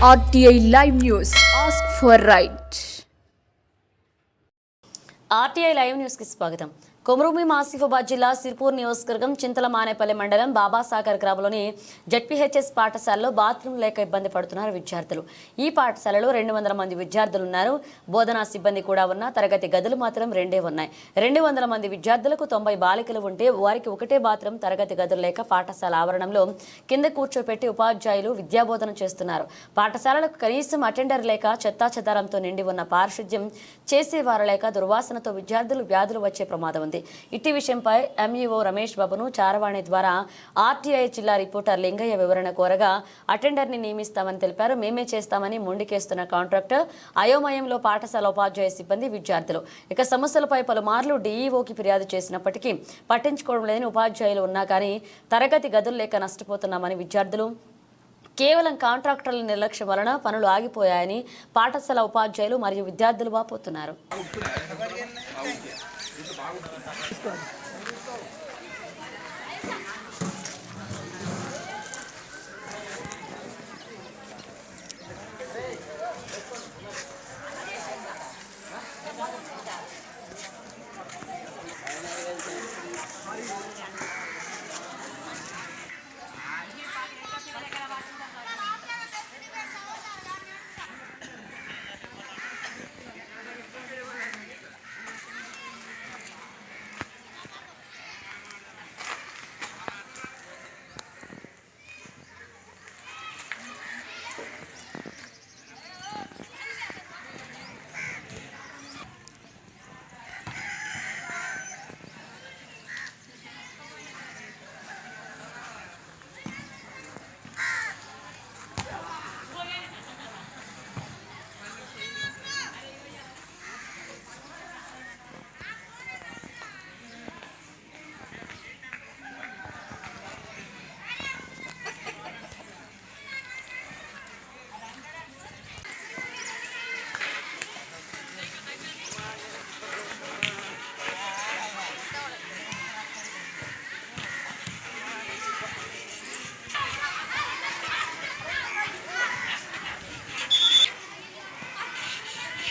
RTI Live News. Ask for right. RTI Live News की स्वागतम. కొమరభీం ఆసిఫాబాద్ జిల్లా సిర్పూర్ నియోజకవర్గం చింతల మానేపల్లి మండలం బాబాసాగర్ గ్రామంలోని జెడ్పీహెచ్ఎస్ పాఠశాలలో బాత్రూమ్ లేక ఇబ్బంది పడుతున్నారు విద్యార్థులు. ఈ పాఠశాలలో 200 మంది విద్యార్థులు ఉన్నారు. బోధనా సిబ్బంది కూడా ఉన్న తరగతి గదులు మాత్రం 2 ఉన్నాయి. 200 మంది విద్యార్థులకు 90 బాలికలు ఉంటే వారికి ఒకటే బాత్రూమ్ తరగతి గదులు లేక పాఠశాల ఆవరణంలో కింద కూర్చోపెట్టి ఉపాధ్యాయులు విద్యాబోధన చేస్తున్నారు. పాఠశాలకు కనీసం అటెండర్ లేక చెత్తాచెదారంతో నిండి ఉన్న పారిశుద్ధ్యం చేసేవారు లేక దుర్వాసనతో విద్యార్థులు వ్యాధులు వచ్చే ప్రమాదం ఉంది. ఇట్టి విషయంపై ఎంఈఓ రమేష్ బాబును చారవాణి ద్వారా ఆర్టీఐ జిల్లా రిపోర్టర్ లింగయ్య వివరణ కోరగా అటెండర్ని నియమిస్తామని తెలిపారు. మేమే చేస్తామని మొండికేస్తున్న కాంట్రాక్టర్, అయోమయంలో పాఠశాల ఉపాధ్యాయ సిబ్బంది, విద్యార్థులు. ఇక సమస్యలపై పలుమార్లు డీఈఓకి ఫిర్యాదు చేసినప్పటికీ పట్టించుకోవడం లేదని ఉపాధ్యాయులు ఉన్నా కానీ తరగతి గదులు లేక నష్టపోతున్నామని విద్యార్థులు, కేవలం కాంట్రాక్టర్ల నిర్లక్ష్యం వలన పనులు ఆగిపోయాయని పాఠశాల ఉపాధ్యాయులు మరియు విద్యార్థులు వాపోతున్నారు.